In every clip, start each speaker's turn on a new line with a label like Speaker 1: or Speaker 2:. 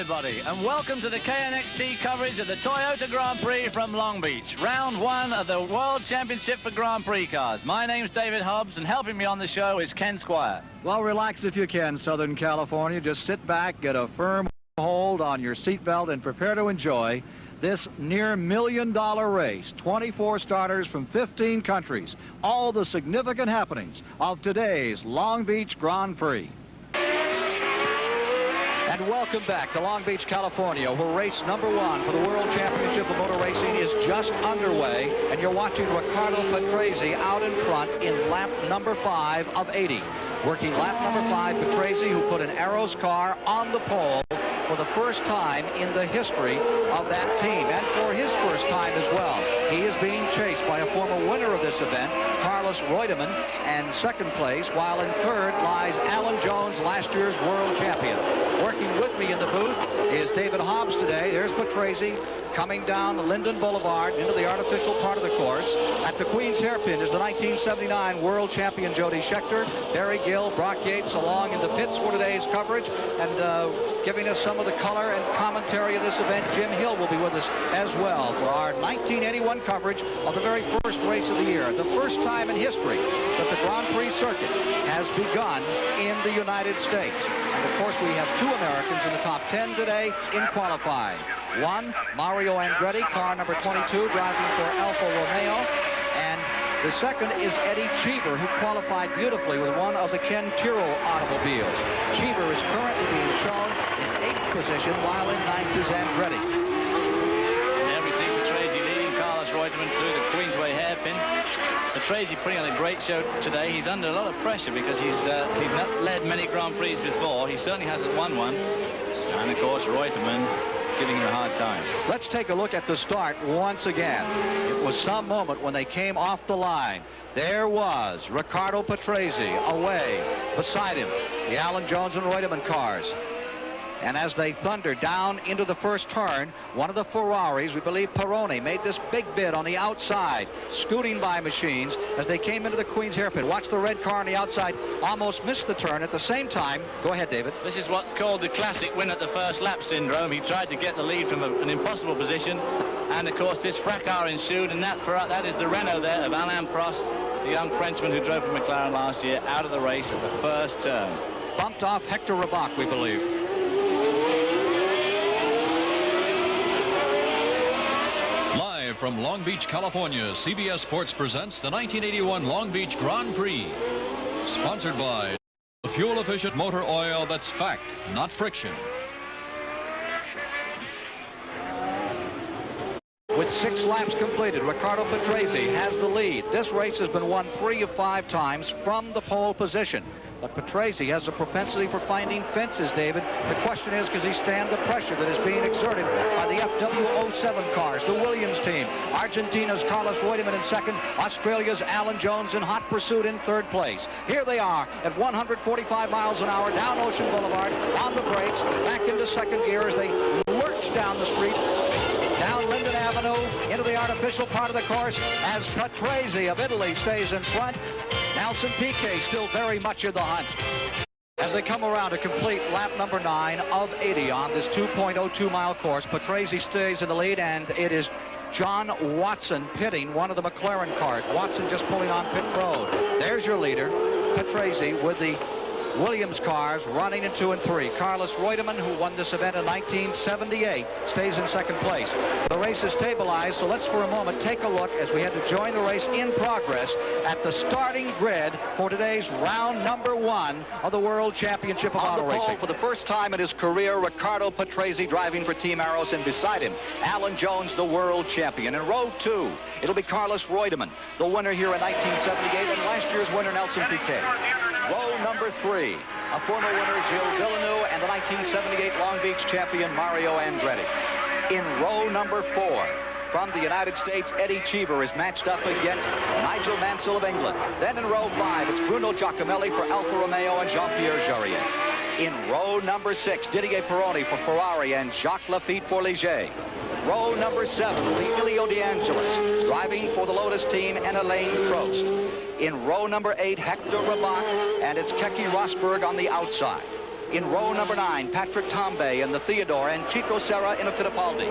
Speaker 1: everybody, and welcome to the KNXT coverage of the Toyota Grand Prix from Long Beach, round one of the World Championship for Grand Prix cars. My name's David Hobbs, and helping me on the show is Ken Squire.
Speaker 2: Well, relax if you can, Southern California. Just sit back, get a firm hold on your seatbelt, and prepare to enjoy this near $1 million race. 24 starters from 15 countries. All the significant happenings of today's Long Beach Grand Prix. And welcome back to Long Beach, California, where race number one for the World Championship of Motor Racing is just underway. And you're watching Riccardo Patrese out in front in lap number 5 of 80. Working lap number 5, Patrese, who put an Arrows car on the pole for the first time in the history of that team, and for his first time as well. He is being chased by a former winner of this event, Carlos Reutemann, and second place, while in third lies Alan Jones, last year's world champion. Working with me in the booth is David Hobbs today. There's Patrese coming down the Linden Boulevard into the artificial part of the course. At the Queen's Hairpin is the 1979 world champion Jody Scheckter, Barry Gill, Brock Yates along in the pits for today's coverage, and giving us some of the color and commentary of this event, Jim Hill will be with us as well for our 1981 coverage of the very first race of the year. The first time in history that the Grand Prix circuit has begun in the United States. And of course, we have two Americans in the top 10 today in qualifying. One, Mario Andretti, car number 22, driving for Alfa Romeo. And the second is Eddie Cheever, who qualified beautifully with one of the Ken Tyrrell automobiles. Cheever is currently being shown in 8th position, while in 9th is Andretti.
Speaker 1: And there we see Patrese leading Carlos Reutemann through the Queensway hairpin. Patrese putting on a great show today. He's under a lot of pressure because he's not led many Grand Prix before. He certainly hasn't won once. And of course, Reutemann giving him a hard time.
Speaker 2: Let's take a look at the start once again. It was some moment when they came off the line. There was Riccardo Patrese away beside him, the Alan Jones and Reutemann cars. And as they thundered down into the first turn, one of the Ferraris, we believe Peroni, made this big bid on the outside, scooting by machines as they came into the Queen's Hairpin. Watch the red car on the outside, almost missed the turn. At the same time, go ahead, David.
Speaker 1: This is what's called the classic win at the first lap syndrome. He tried to get the lead from an impossible position. And of course, this fracas ensued, and that is the Renault there of Alain Prost, the young Frenchman who drove for McLaren last year, out of the race at the first turn.
Speaker 2: Bumped off Hector Rabach, we believe.
Speaker 3: From Long Beach, California, CBS Sports presents the 1981 Long Beach Grand Prix. Sponsored by the fuel-efficient motor oil that's fact, not friction.
Speaker 2: With 6 laps completed, Riccardo Patrese has the lead. This race has been won 3 of 5 times from the pole position. But Patrese has a propensity for finding fences, David. The question is, can he stand the pressure that is being exerted by the FW07 cars, the Williams team? Argentina's Carlos Reutemann in second, Australia's Alan Jones in hot pursuit in third place. Here they are at 145 miles an hour down Ocean Boulevard, on the brakes, back into second gear as they lurch down the street, down Linden Avenue, into the artificial part of the course, as Patrese of Italy stays in front. Nelson Piquet still very much in the hunt. As they come around to complete lap number 9 of 80 on this 2.02 mile course, Patrese stays in the lead, and it is John Watson pitting one of the McLaren cars. Watson just pulling on pit road. There's your leader, Patrese, with the Williams cars running in 2 and 3. Carlos Reutemann, who won this event in 1978, stays in second place. The race is stabilized, so let's for a moment take a look as we head to join the race in progress at the starting grid for today's round number 1 of the World Championship of Auto Racing. For the first time in his career, Riccardo Patrese driving for Team Arrows, and beside him, Alan Jones, the world champion. In row 2, it'll be Carlos Reutemann, the winner here in 1978, and last year's winner, Nelson Piquet. Row number 3, a former winner, Gilles Villeneuve, and the 1978 Long Beach champion, Mario Andretti. In row number 4, from the United States, Eddie Cheever is matched up against Nigel Mansell of England. Then in row 5, it's Bruno Giacomelli for Alfa Romeo and Jean-Pierre Jarier. In row number 6, Didier Pironi for Ferrari and Jacques Lafitte for Ligier. Row number 7 will be Elio De Angelis, driving for the Lotus team, and Alain Prost. In row number 8, Hector Rabach, and it's Keke Rosberg on the outside. In row number 9, Patrick Tambay in the Theodore and Chico Serra in a Fittipaldi.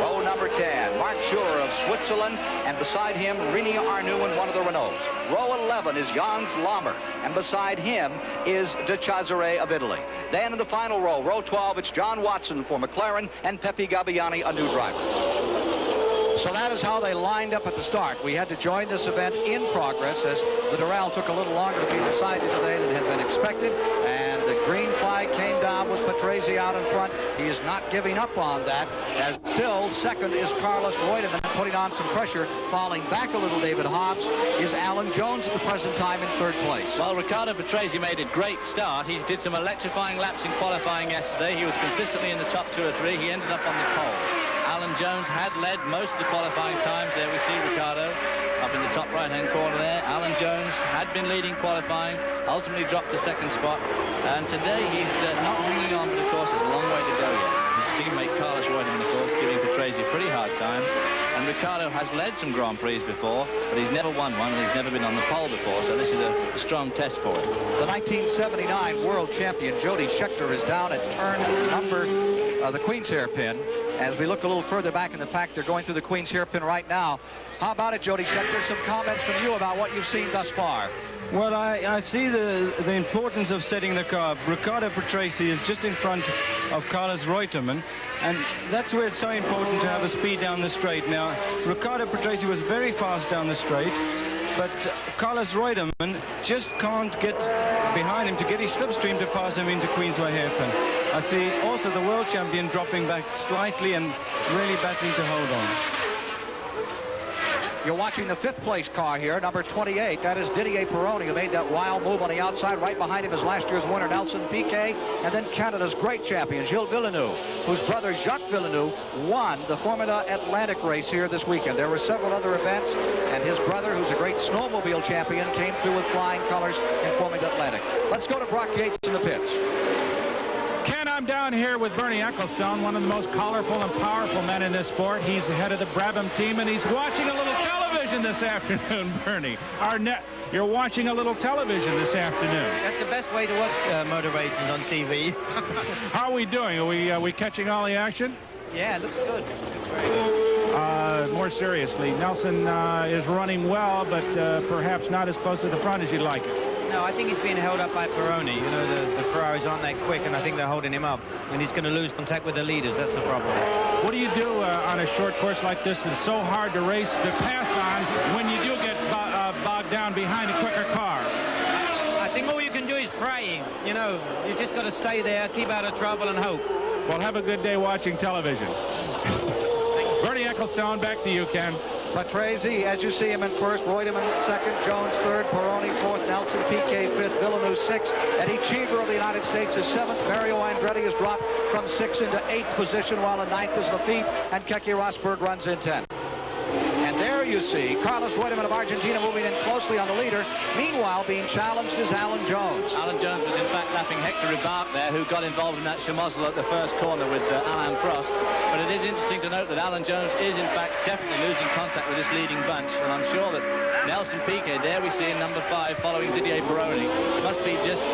Speaker 2: Row number 10, Mark Schur of Switzerland, and beside him, Rini Arnoux in one of the Renaults. Row 11 is Jans Lammer, and beside him is De Cesare of Italy. Then in the final row, row 12, it's John Watson for McLaren and Pepe Gabbiani, a new driver. So that is how they lined up at the start. We had to join this event in progress as the Doral took a little longer to be decided today than had been expected. And the green flag came down with Patrese out in front. He is not giving up on that, as still second is Carlos Reutemann, putting on some pressure. Falling back a little, David Hobbs, is Alan Jones at the present time in third place.
Speaker 1: Well, Riccardo Patrese made a great start. He did some electrifying laps in qualifying yesterday. He was consistently in the top 2 or 3. He ended up on the pole. Alan Jones had led most of the qualifying times. There we see Riccardo up in the top right-hand corner there. Alan Jones had been leading qualifying, ultimately dropped to second spot. And today he's not hanging on, but of course there's a long way to go yet. His teammate Carlos Reutemann, of course, giving Patrese a pretty hard time. And Riccardo has led some Grand Prix before, but he's never won one, and he's never been on the pole before, so this is a strong test for him.
Speaker 2: The 1979 world champion Jody Scheckter is down at turn number the Queen's Hairpin. As we look a little further back in the pack, they're going through the Queen's Hairpin right now. How about it, Jody Scheckter? Some comments from you about what you've seen thus far.
Speaker 4: Well, I see the importance of setting the car. Riccardo Patrese is just in front of Carlos Reutemann, and that's where it's so important to have a speed down the straight. Now, Riccardo Patrese was very fast down the straight, but Carlos Reutemann just can't get behind him to get his slipstream to pass him into Queensway Hairpin. I see also the world champion dropping back slightly and really battling to hold on.
Speaker 2: You're watching the 5th place car here, number 28. That is Didier Pironi, who made that wild move on the outside. Right behind him is last year's winner, Nelson Piquet. And then Canada's great champion, Gilles Villeneuve, whose brother Jacques Villeneuve won the Formula Atlantic race here this weekend. There were several other events, and his brother, who's a great snowmobile champion, came through with flying colors in Formula Atlantic. Let's go to Brock Yates in the pits.
Speaker 5: Ken, I'm down here with Bernie Ecclestone, one of the most colorful and powerful men in this sport. He's the head of the Brabham team, and he's watching a little television this afternoon, Bernie. You're watching a little television this afternoon.
Speaker 6: That's the best way to watch motor races on TV.
Speaker 5: How are we doing? Are we catching all the action?
Speaker 6: Yeah, it looks good. Looks very good.
Speaker 5: More seriously, Nelson is running well, but perhaps not as close to the front as you'd like it.
Speaker 6: No, I think he's being held up by Pironi. You know, the Ferraris aren't that quick, and I think they're holding him up. And he's going to lose contact with the leaders. That's the problem.
Speaker 5: What do you do on a short course like this? It's so hard to race, to pass on when you do get bogged down behind a quicker car.
Speaker 6: I think all you can do is praying. You know, you just got to stay there, keep out of trouble, and hope.
Speaker 5: Well, have a good day watching television. Bernie Ecclestone, back to you, Ken.
Speaker 2: Patrese, as you see him in first, Reutemann second, Jones third, Pironi fourth, Nelson Piquet fifth, Villeneuve sixth, Eddie Cheever of the United States is seventh. Mario Andretti has dropped from 6th into 8th position, while in 9th is Lafitte, and Keke Rosberg runs in 10th. And there you see Carlos Reutemann of Argentina moving in closely on the leader. Meanwhile, being challenged is Alan Jones.
Speaker 1: Alan Jones was in fact lapping Hector Ribark there, who got involved in that chamozzle at the first corner with Alain Prost. But it is interesting to note that Alan Jones is in fact definitely losing contact with this leading bunch. And I'm sure that Nelson Piquet, there we see in number 5, following Didier Pironi, must be just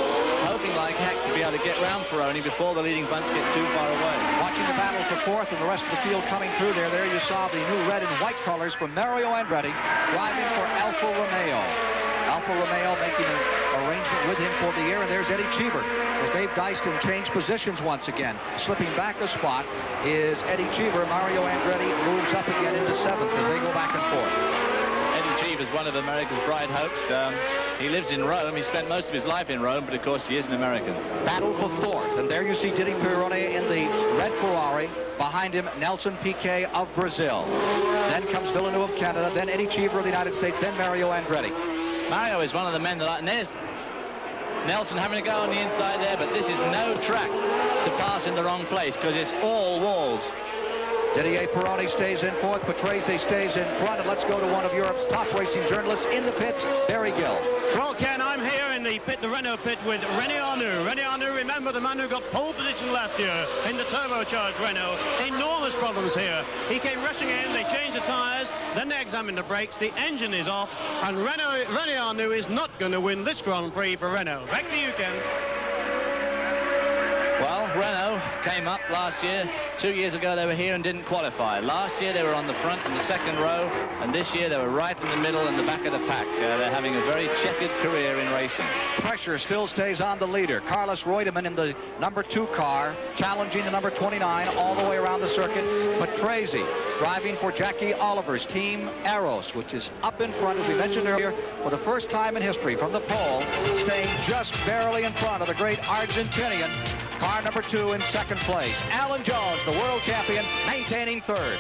Speaker 1: hoping like heck to be able to get round Pironi before the leading bunch get too far away.
Speaker 2: Watching the battle for 4th and the rest of the field coming through there. There you saw the new red and white colors from Mario Andretti driving for Alfa Romeo. Alfa Romeo making an arrangement with him for the year. And there's Eddie Cheever as Dave Dyston changed positions once again. Slipping back a spot is Eddie Cheever. Mario Andretti moves up again into 7th as they go back and forth.
Speaker 1: Is one of America's bright hopes. He lives in Rome. He spent most of his life in Rome, but of course he is an American.
Speaker 2: Battle for 4th, and there you see Didier Pironi in the red Ferrari. Behind him, Nelson Piquet of Brazil. Then comes Villeneuve of Canada, then Eddie Cheever of the United States, then Mario Andretti.
Speaker 1: Mario is one of the men that and there's Nelson having to go on the inside there, but this is no track to pass in the wrong place because it's all walls.
Speaker 2: Didier Pironi stays in 4th, Patrese stays in front, and let's go to one of Europe's top racing journalists in the pits, Barry Gill.
Speaker 7: Well, Ken, I'm here in the Renault pit with René Arnoux. René Arnoux, remember the man who got pole position last year in the turbocharged Renault. Enormous problems here. He came rushing in, they changed the tyres, then they examined the brakes, the engine is off, and René Arnoux is not going to win this Grand Prix for Renault. Back to you, Ken.
Speaker 1: Renault came up last year. 2 years ago they were here and didn't qualify. Last year they were on the front in the second row, and this year they were right in the middle and the back of the pack. They're having a very checkered career in racing.
Speaker 2: Pressure still stays on the leader. Carlos Reutemann in the number 2 car, challenging the number 29 all the way around the circuit. Patrese driving for Jackie Oliver's team Arrows, which is up in front, as we mentioned earlier, for the first time in history from the pole, staying just barely in front of the great Argentinian car number 2 in second place. Alan Jones, the world champion, maintaining third.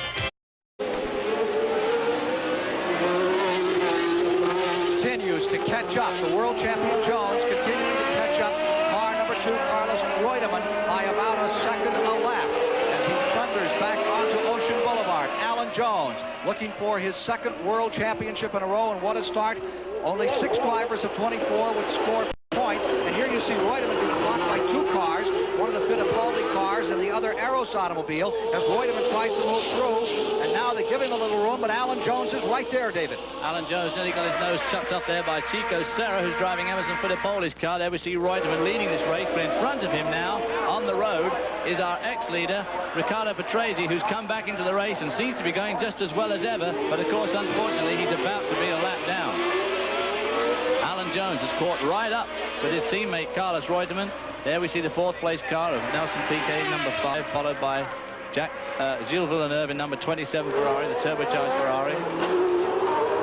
Speaker 2: Continues to catch up. The world champion Jones continuing to catch up. Car number 2, Carlos Reutemann, by about a second a lap as he thunders back onto Ocean Boulevard. Alan Jones looking for his second world championship in a row, and what a start. Only 6 drivers of 24 would score points, and here you see Reutemann being blocked by 2 cars, one of the Fittipaldi cars and the other Arrows automobile, as Reutemann tries to move through, and now they give him a little room, but Alan Jones is right there, David.
Speaker 1: Alan Jones nearly got his nose chucked up there by Chico Serra, who's driving Emerson Fittipaldi's car. There we see Reutemann leading this race, but in front of him now, on the road, is our ex-leader, Riccardo Patrese, who's come back into the race and seems to be going just as well as ever, but of course, unfortunately, he's about to be a lap down. Alan Jones is caught right up with his teammate Carlos Reutemann. There we see the 4th place car of Nelson Piquet, number 5, followed by Gilles Villeneuve in number 27 Ferrari, the turbocharged Ferrari.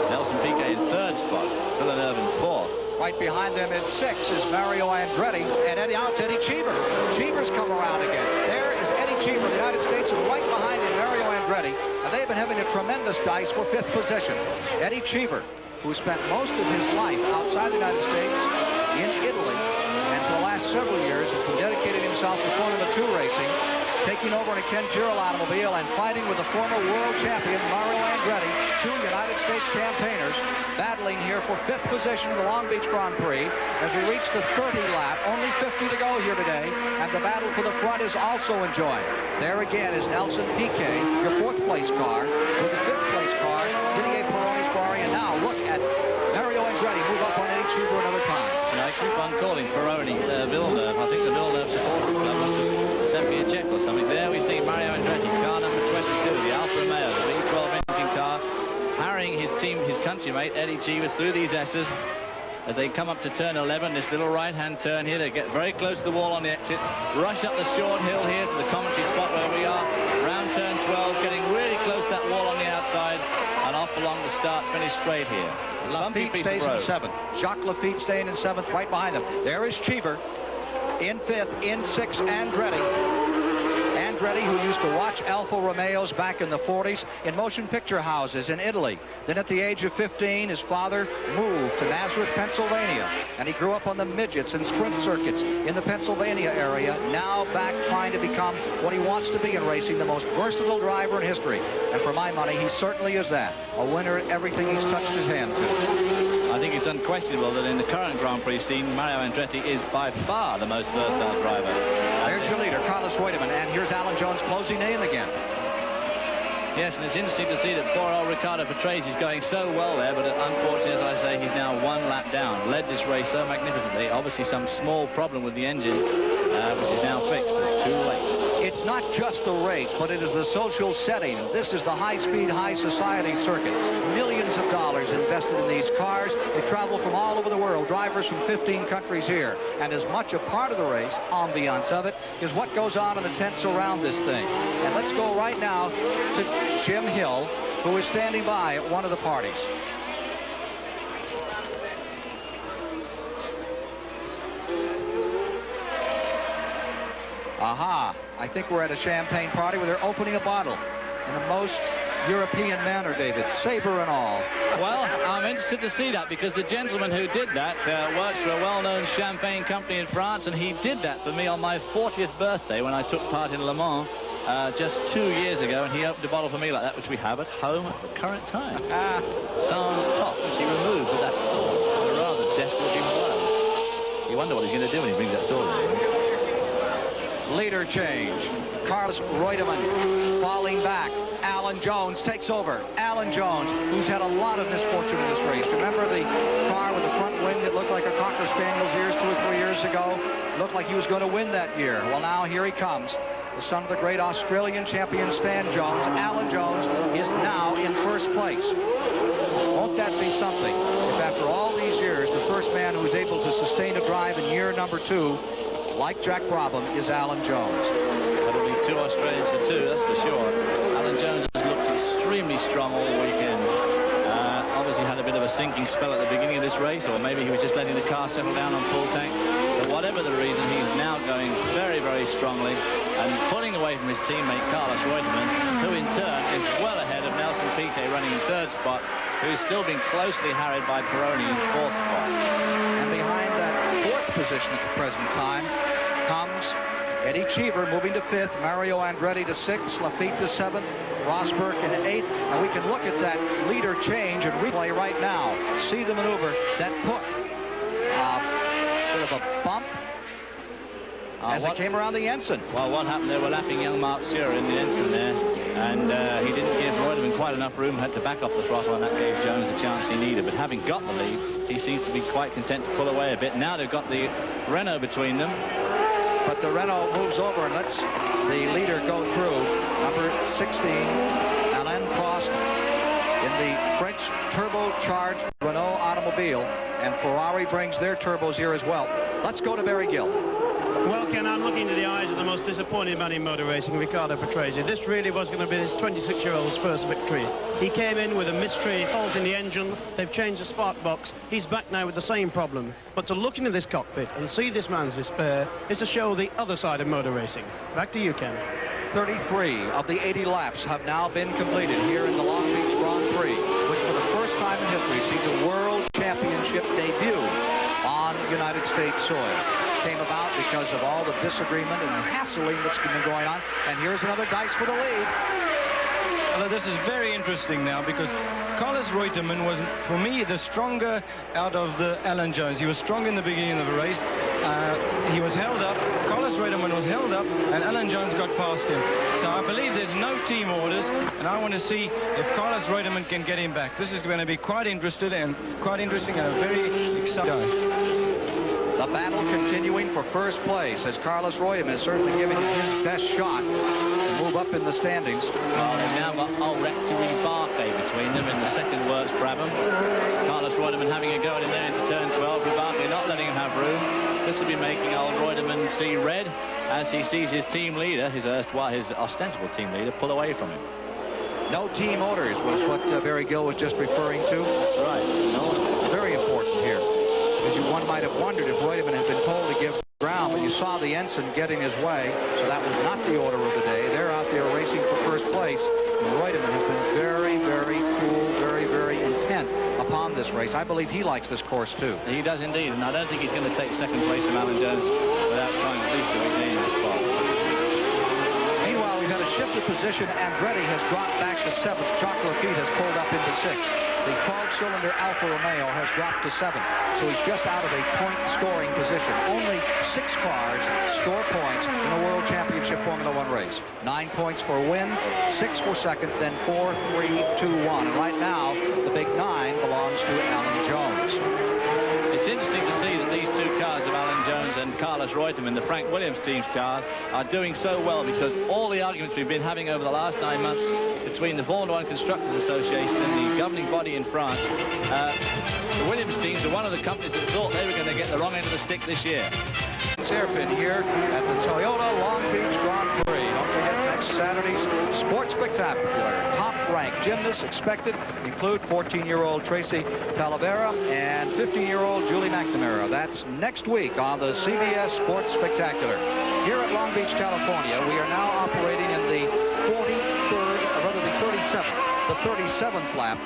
Speaker 1: Nelson Piquet in 3rd spot, Villeneuve in 4th.
Speaker 2: Right behind them in 6th is Mario Andretti, and now it's Eddie Cheever. Cheever's come around again. There is Eddie Cheever of the United States, and right behind him Mario Andretti, and they've been having a tremendous dice for 5th position. Eddie Cheever, who spent most of his life outside the United States in Italy, and for the last several years has been dedicating himself to Formula 2 racing, taking over in a Ken Tyrrell automobile and fighting with the former world champion Mario Andretti, 2 United States campaigners, battling here for 5th position in the Long Beach Grand Prix as we reach the 30 lap. Only 50 to go here today, and the battle for the front is also enjoyed. There again is Nelson Piquet, your 4th place car, with the 5th place car, Didier Pironi's Ferrari, and now look at Mario Andretti move up on Eddie Cheever another time.
Speaker 1: And I keep on calling Pironi Villeneuve. I think the Villeneuve supporters club must have sent me a check or something. There we see Mario Andretti, car number 22, the Alfa Romeo, the V12 engine car, harrying his team, his countrymate Eddie Cheever through these S's as they come up to turn 11, this little right-hand turn here. They get very close to the wall on the exit, rush up the short hill here to the commentary spot where we are, round turn 12, getting really close to that wall on the outside, and off along the start, finish straight here.
Speaker 2: Lafitte stays in 7th. Jacques Lafitte staying in 7th, right behind them. There is Cheever in 5th, in 6th, Andretti. Andretti, who used to watch Alfa Romeos back in the 40s in motion picture houses in Italy. Then at the age of 15, his father moved to Nazareth, Pennsylvania, and he grew up on the midgets and sprint circuits in the Pennsylvania area, now back trying to become what he wants to be in racing, the most versatile driver in history. And for my money, he certainly is that. A winner at everything he's touched his hand to.
Speaker 1: I think it's unquestionable that in the current Grand Prix scene, Mario Andretti is by far the most versatile driver.
Speaker 2: There's your leader, Carlos Reutemann, and here's Alan Jones closing in again.
Speaker 1: Yes, and it's interesting to see that poor old Riccardo Patrese is going so well there, but unfortunately, as I say, he's now 1 lap down. Led this race so magnificently. Obviously, some small problem with the engine, which is now fixed, but it's too late.
Speaker 2: It's not just the race, but it is the social setting. This is the high-speed, high-society circuit. Millions of dollars invested in these cars. They travel from all over the world, drivers from 15 countries here. And as much a part of the race, ambiance of it, is what goes on in the tents around this thing. And let's go right now to Jim Hill, who is standing by at one of the parties. Aha, I think we're at a champagne party where they're opening a bottle in the most European manner, David, saber and all.
Speaker 1: Well, I'm interested to see that because the gentleman who did that works for a well-known champagne company in France, and he did that for me on my 40th birthday when I took part in Le Mans just 2 years ago, and he opened a bottle for me like that, which we have at home at the current time. Sans top, which he removed with that sword. A rather death-looking blow. You wonder what he's going to do when he brings that sword in.
Speaker 2: Leader change. Carlos Reutemann falling back. Alan Jones takes over. Alan Jones, who's had a lot of misfortune in this race. Remember the car with the front wing that looked like a Cocker Spaniel's ears 2 or 3 years ago? Looked like he was going to win that year. Well, now here he comes. The son of the great Australian champion Stan Jones. Alan Jones is now in first place. Won't that be something if after all these years the first man who's able to sustain a drive in year number 2, like Jack Brabham, is Alan Jones?
Speaker 1: That'll be 2 Australians to 2, that's for sure. Alan Jones has looked extremely strong all weekend. Obviously had a bit of a sinking spell at the beginning of this race, or maybe he was just letting the car settle down on full tanks. But whatever the reason, he's now going very, very strongly and pulling away from his teammate Carlos Reutemann, who in turn is well ahead of Nelson Piquet running in 3rd spot, who's still been closely harried by Pironi in 4th spot.
Speaker 2: And behind that 4th position at the present time comes Eddie Cheever moving to 5th, Mario Andretti to 6th, Lafitte to 7th, Rosberg in 8th, and we can look at that leader change and replay right now. See the maneuver that put a bit of a bump as it came around the ensign.
Speaker 1: Well, what happened? They were lapping young Mark Surer in the ensign there, and he didn't give Reutemann quite enough room, had to back off the throttle, and that gave Jones the chance he needed. But having got the lead, he seems to be quite content to pull away a bit. Now they've got the Renault between them.
Speaker 2: But the Renault moves over and lets the leader go through. Number 16, Alain Prost, in the French turbocharged Renault automobile. And Ferrari brings their turbos here as well. Let's go to Barry Gill.
Speaker 7: Well, Ken, I'm looking into the eyes of the most disappointed man in motor racing, Riccardo Patrese. This really was going to be this 26-year-old's first victory. He came in with a mystery fault in the engine. They've changed the spark box. He's back now with the same problem. But to look into this cockpit and see this man's despair is to show the other side of motor racing. Back to you, Ken.
Speaker 2: 33 of the 80 laps have now been completed here in the Long Beach Grand Prix, which for the first time in history sees a World Championship debut on United States soil. Came about because of all the disagreement and hassling that's been going on. And here's another dice for the lead.
Speaker 4: Well, this is very interesting now because Carlos Reutemann was, for me, the stronger out of the Alan Jones. He was strong in the beginning of the race. He was held up. Carlos Reutemann was held up, and Alan Jones got past him. So I believe there's no team orders, and I want to see if Carlos Reutemann can get him back. This is going to be quite interesting and a very exciting.
Speaker 2: The battle continuing for first place as Carlos Reutemann is certainly giving his best shot to move up in the standings.
Speaker 1: Well, they've now got Ulrich Ribake between them. In the second works Brabham. Carlos Reutemann having a go at him there into turn 12. Ribake not letting him have room. This will be making old Reutemann see red as he sees his team leader, his ostensible team leader, pull away from him.
Speaker 2: No team orders was what Barry Gill was just referring to.
Speaker 1: That's right.
Speaker 2: No, it's very important here. Because one might have wondered if Reutemann had been told to give ground, but you saw the ensign get in his way, so that was not the order of the day. They're out there racing for first place, and Reutemann has been very, very cool, very, very intent upon this race. I believe he likes this course, too.
Speaker 1: He does indeed, and I don't think he's going to take second place from Alan Jones without trying at least to regain this spot.
Speaker 2: Meanwhile, we've had a shift of position. Andretti has dropped back to 7th. Jacques Lafitte has pulled up into 6th. The 12-cylinder Alfa Romeo has dropped to 7th, so he's just out of a point-scoring position. Only 6 cars score points in a World Championship Formula One race. 9 points for win, 6 for second, then 4, 3, 2, 1. And right now, the big 9 belongs to Alan Jones.
Speaker 1: It's interesting to see that these 2 cars of Alan Jones and Carlos Reutemann, the Frank Williams team's cars, are doing so well because all the arguments we've been having over the last 9 months between the Formula One Constructors Association and the governing body in France, the Williams teams are one of the companies that thought they were going to get the wrong end of the stick this year.
Speaker 2: Hairpin here at the Toyota Long Beach Grand Prix. Don't forget next Saturday's Sports Spectacular. Top-ranked gymnasts expected include 14-year-old Tracy Talavera and 15-year-old Julie McNamara. That's next week on the CBS Sports Spectacular. Here at Long Beach, California, we are now operating in the 37th lap.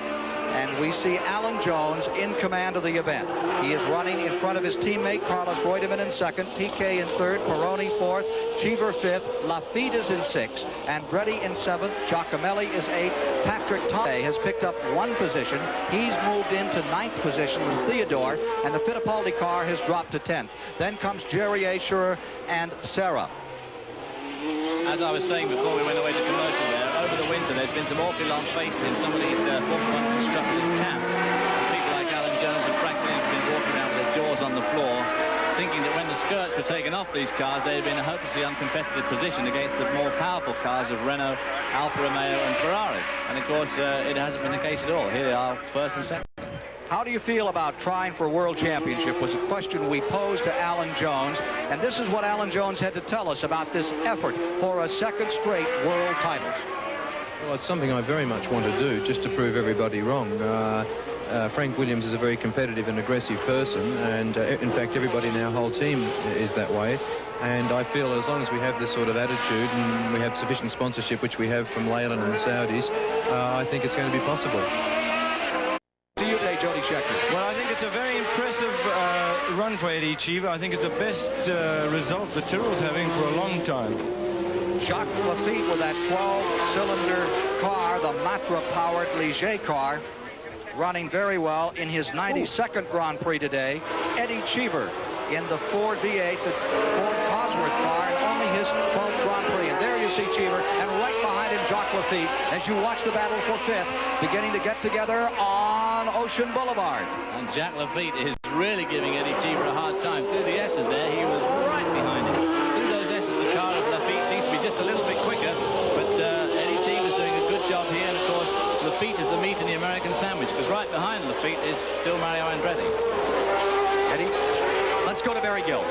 Speaker 2: And we see Alan Jones in command of the event. He is running in front of his teammate Carlos Reutemann in 2nd, Piquet in 3rd, Pironi 4th, Cheever 5th, Lafitte is in 6th, Andretti in 7th, Giacomelli is 8th, Patrick Tomei has picked up 1 position. He's moved into 9th position with Theodore, and the Fittipaldi car has dropped to 10th. Then comes Jerry Asher and Serra.
Speaker 1: As I was saying before we went away to commercial there, over the winter there's been some awfully long faces in some of these Formula One constructors' camps. People like Alan Jones and Frank Williams have been walking around with their jaws on the floor, thinking that when the skirts were taken off these cars, they had been in a hopelessly uncompetitive position against the more powerful cars of Renault, Alfa Romeo and Ferrari. And of course, it hasn't been the case at all. Here they are, first and second.
Speaker 2: How do you feel about trying for a world championship was a question we posed to Alan Jones, and this is what Alan Jones had to tell us about this effort for a second straight world title.
Speaker 8: Well, it's something I very much want to do, just to prove everybody wrong. Frank Williams is a very competitive and aggressive person, and in fact everybody in our whole team is that way. And I feel as long as we have this sort of attitude and we have sufficient sponsorship, which we have from Leyland and the Saudis, I think it's going to be possible.
Speaker 2: To you today, Jody Scheckter.
Speaker 4: Well, I think it's a very impressive run for Eddie Cheever. I think it's the best result the Tyrrell's having for a long time.
Speaker 2: Jacques Lafitte with that 12-cylinder car, the Matra-powered Ligier car, running very well in his 92nd Grand Prix today. Eddie Cheever in the Ford V8, the Ford Cosworth car, and only his 12th Grand Prix. And there you see Cheever, and right behind him Jacques Lafitte, as you watch the battle for fifth, beginning to get together on Ocean Boulevard.
Speaker 1: And Jacques Lafitte is really giving Eddie Cheever a hard time. Through the S's there, he was right behind him. Through those S's, the car of Lafitte seems to be just a little bit quicker, but Eddie Cheever's doing a good job here, and of course, Lafitte is the meat in the American sandwich, because right behind Lafitte is still Mario Andretti.
Speaker 2: Eddie, let's go to Barry Gill.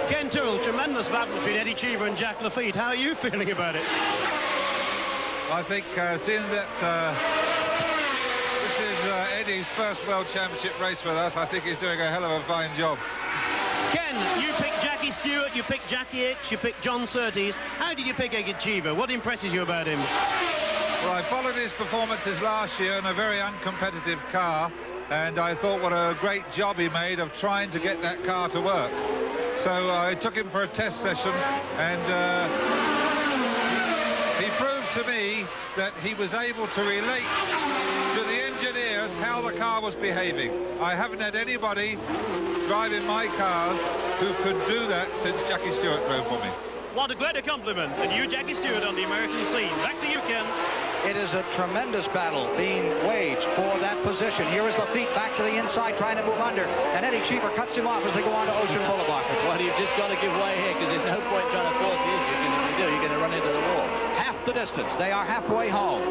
Speaker 7: Ken Tyrrell, tremendous battle between Eddie Cheever and Jacques Lafitte. How are you feeling about it?
Speaker 9: I think seeing that this is Eddie's first World Championship race with us, I think he's doing a hell of a fine job.
Speaker 7: Ken, you picked Jackie Stewart, you picked Jackie Hicks, you picked John Surtees. How did you pick Eddie Cheever? What impresses you about him?
Speaker 9: Well, I followed his performances last year in a very uncompetitive car, and I thought what a great job he made of trying to get that car to work. So I took him for a test session, and he proved to me that he was able to relate to the engineers how the car was behaving. I haven't had anybody driving my cars who could do that since Jackie Stewart drove for me.
Speaker 7: What a great compliment. And you, Jackie Stewart, on the American scene. Back to you, Ken.
Speaker 2: It is a tremendous battle being waged for that position. Here is Lafitte back to the inside, trying to move under, and Eddie Cheever cuts him off as they go on to Ocean Boulevard.
Speaker 1: Well, you've just got to give way here, because there's no point trying to force the issue, because if you do, you're going to run into the wall.
Speaker 2: Half the distance. They are halfway home.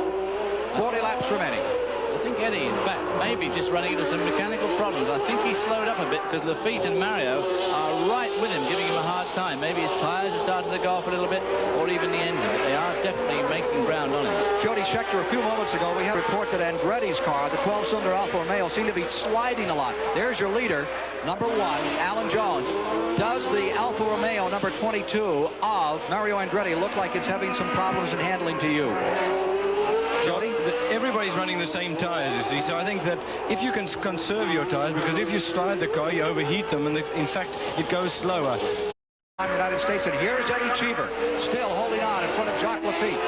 Speaker 2: 40 laps remaining.
Speaker 1: I think Eddie, in fact, maybe just running into some mechanical problems. I think he slowed up a bit because Lafitte and Mario are right with him, giving him a hard time. Maybe his tyres are starting to go off a little bit, or even the engine, but they are definitely making ground on him.
Speaker 2: Jody Scheckter, a few moments ago, we had a report that Andretti's car, the 12-cylinder Alfa Romeo, seemed to be sliding a lot. There's your leader, number 1, Alan Jones. Does the Alfa Romeo number 22 of Mario Andretti look like it's having some problems in handling to you? Jody?
Speaker 4: Everybody's running the same tyres, you see, so I think that if you can conserve your tyres, because if you slide the car, you overheat them, and in fact, it goes slower.
Speaker 2: United States, and here's Eddie Cheever, still holding on in front of Jacques Lafitte.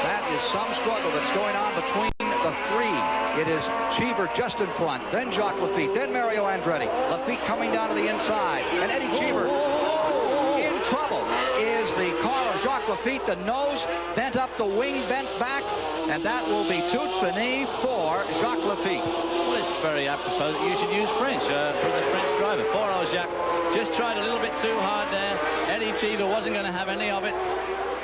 Speaker 2: That is some struggle that's going on between the three. It is Cheever just in front, then Jacques Lafitte, then Mario Andretti. Lafitte coming down to the inside, and Eddie Cheever in trouble. Is the car of Jacques Lafitte, the nose bent up, the wing bent back, and that will be tout fini for Jacques Lafitte.
Speaker 1: Well, it's very apropos that you should use French for the French driver. Poor old Jacques just tried a little bit too hard there. Eddie Cheever wasn't going to have any of it.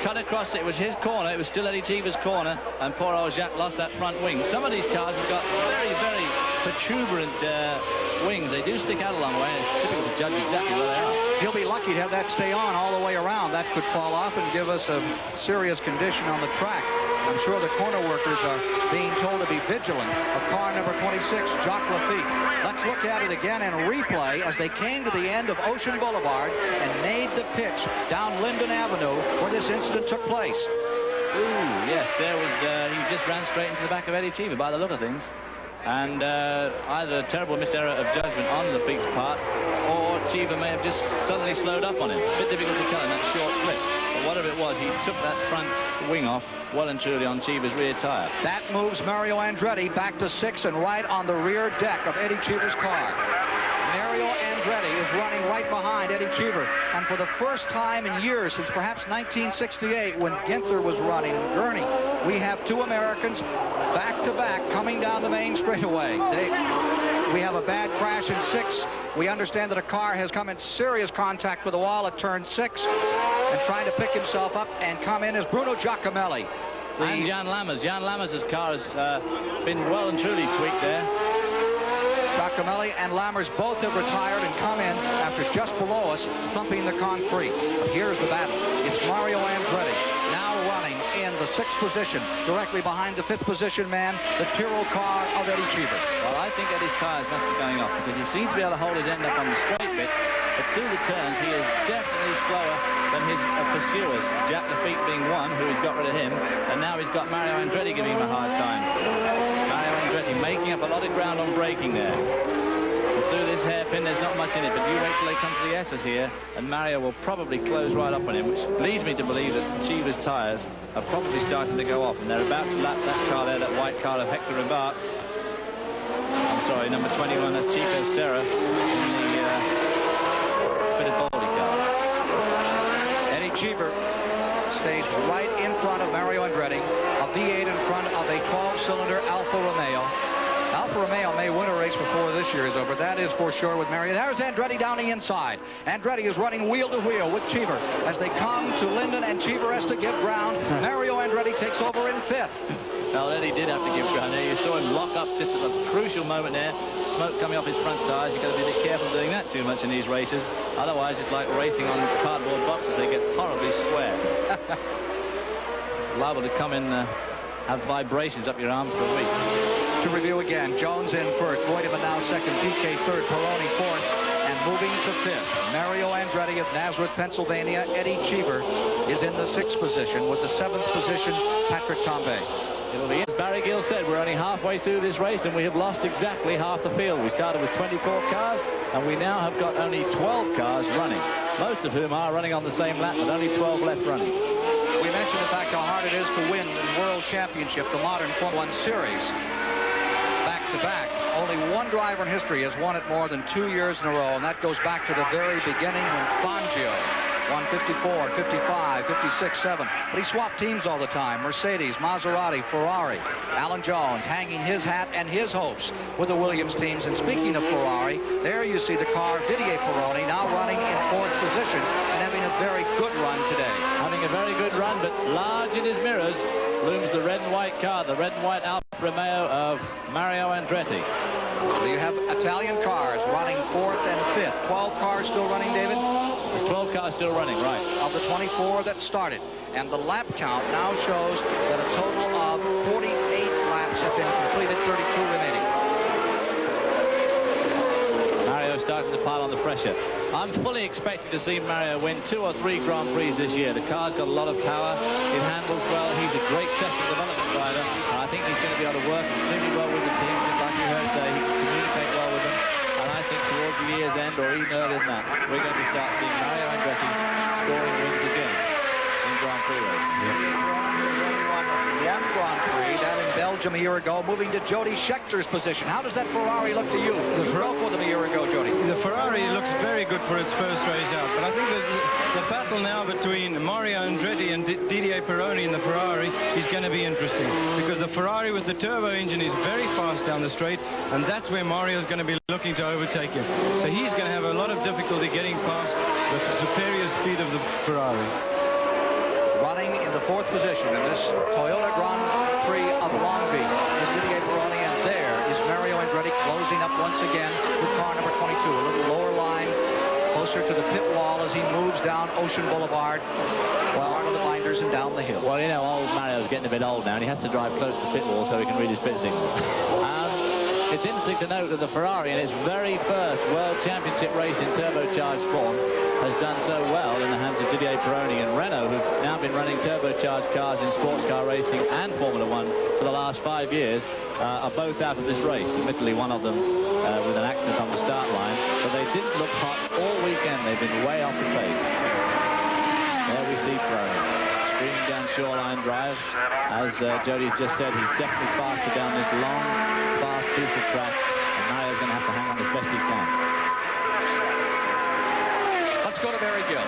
Speaker 1: Cut across, it was his corner, it was still Eddie Cheever's corner, and poor old Jacques lost that front wing. Some of these cars have got very, very protuberant wings. They do stick out a long way, and it's difficult to judge exactly where they are.
Speaker 2: He'll be lucky to have that stay on all the way around. That could fall off and give us a serious condition on the track. I'm sure the corner workers are being told to be vigilant of car number 26, Jacques Lafitte. Let's look at it again and replay as they came to the end of Ocean Boulevard and made the pitch down Linden Avenue where this incident took place.
Speaker 1: Ooh, yes, there was, he just ran straight into the back of Eddie Cheever by the look of things. And either a terrible missed error of judgment on Lafitte's part, or Cheever may have just suddenly slowed up on him. A bit difficult to tell in that short clip. But whatever it was, he took that front wing off well and truly on Cheever's rear tire.
Speaker 2: That moves Mario Andretti back to 6th and right on the rear deck of Eddie Cheever's car. Mario Andretti is running right behind Eddie Cheever. And for the first time in years, since perhaps 1968, when Ginther was running Gurney, we have two Americans back-to-back coming down the main straightaway. We have a bad crash in 6. We understand that a car has come in serious contact with the wall at turn 6 and trying to pick himself up and come in is Bruno Giacomelli.
Speaker 1: And Jan Lammers. Jan Lammers' car has been well and truly tweaked there.
Speaker 2: Giacomelli and Lammers both have retired and come in after just below us, thumping the concrete. But here's the battle. It's Mario Andretti, now running in the 6th position, directly behind the 5th position man, the Tyrrell car of Eddie Cheever.
Speaker 1: Well, I think Eddie's tyres must be going off because he seems to be able to hold his end up on the straight bits, but through the turns he is definitely slower than his pursuers. Jack Lafitte being one, who has got rid of him, and now he's got Mario Andretti giving him a hard time. Mario Andretti making up a lot of ground on braking there. And through this hairpin, there's not much in it, but you wait till they come to the S's here, and Mario will probably close right up on him, which leads me to believe that Cheever's tyres are probably starting to go off, and they're about to lap that car there, that white car of Hector Rimbart. I'm sorry, number 21, that's Chico Serra in the Fittipaldi car.
Speaker 2: Eddie Cheever stays right in front of Mario Andretti, a V8 in front of a 12-cylinder Alfa Romeo. Alfa Romeo may win a race before this year is over. That is for sure with Mario. There's Andretti down the inside. Andretti is running wheel to wheel with Cheever. As they come to Linden and Cheever has to give ground, Mario Andretti takes over in 5th.
Speaker 1: Well, Eddie did have to give ground there. You saw him lock up just at a crucial moment there. Smoke coming off his front tyres. You've got to be a bit careful doing that too much in these races. Otherwise, it's like racing on cardboard boxes. They get horribly square. Liable to come in, have vibrations up your arms for a week.
Speaker 2: To review again, Jones in 1st, Reutemann now 2nd, Piquet 3rd, Peroni 4th, and moving to 5th. Mario Andretti of Nazareth, Pennsylvania. Eddie Cheever is in the 6th position with the 7th position, Patrick Tambay.
Speaker 1: It'll be, as Barry Gill said, we're only halfway through this race and we have lost exactly half the field. We started with 24 cars and we now have got only 12 cars running, most of whom are running on the same lap, but only 12 left running.
Speaker 2: We mentioned the fact how hard it is to win the World Championship, the modern Formula 1 series. Back-to-back. Only one driver in history has won it more than 2 years in a row, and that goes back to the very beginning when Fangio won 54, 55, 56, 7. But he swapped teams all the time. Mercedes, Maserati, Ferrari. Alan Jones hanging his hat and his hopes with the Williams teams. And speaking of Ferrari, there you see the car of Didier Pironi now running in 4th position and having a very good run today.
Speaker 1: Having a very good run, but large in his mirrors looms the red and white car, the red and white Alfa Romeo of Mario Andretti.
Speaker 2: So you have Italian cars running 4th and 5th. 12 cars still running, David?
Speaker 1: There's 12 cars still running, right.
Speaker 2: Of the 24 that started. And the lap count now shows that a total of 48 laps have been completed, 32 remaining.
Speaker 1: Mario starting to pile on the pressure. I'm fully expecting to see Mario win 2 or 3 Grand Prix this year. The car's got a lot of power. It handles well. He's a great test and development driver. And I think he's going to be able to work extremely well with the team, just like you heard say. He can communicate well with them. And I think towards the year's end, or even earlier than that, we're going to start seeing Mario Andretti scoring wins again in Grand Prix racing.
Speaker 2: One Grand Prix, that in Belgium a year ago, moving to Jody Schechter's position. How does that Ferrari look to you? You broke with him a year ago, Jody.
Speaker 4: The Ferrari looks very good for its first race out, but I think that the battle now between Mario Andretti and Didier Pironi in the Ferrari is going to be interesting, because the Ferrari with the turbo engine is very fast down the straight, and that's where Mario's going to be looking to overtake him. So he's going to have a lot of difficulty getting past the superior speed of the Ferrari.
Speaker 2: Running in the 4th position in this Toyota Grand Prix of Long Beach is Didier Pironi, and there is Mario Andretti closing up once again with car number 22. A little lower line, closer to the pit wall as he moves down Ocean Boulevard, out of the binders and down the hill.
Speaker 1: Well, you know, old Mario's getting a bit old now, and he has to drive close to the pit wall so he can read his pit signal. It's interesting to note that the Ferrari, in its very first World Championship race in turbocharged form, has done so well in the hands of Didier Pironi and Renault, who've now been running turbocharged cars in sports car racing and Formula 1 for the last 5 years, are both out of this race. Admittedly, one of them with an accident on the start line, but they didn't look hot all weekend. They've been way off the pace. There we see Pironi screaming down Shoreline Drive. As Jody's just said, he's definitely faster down this long, fast piece of track, and Mario's going to have to hang on as best he can.
Speaker 2: go to Barry Gill.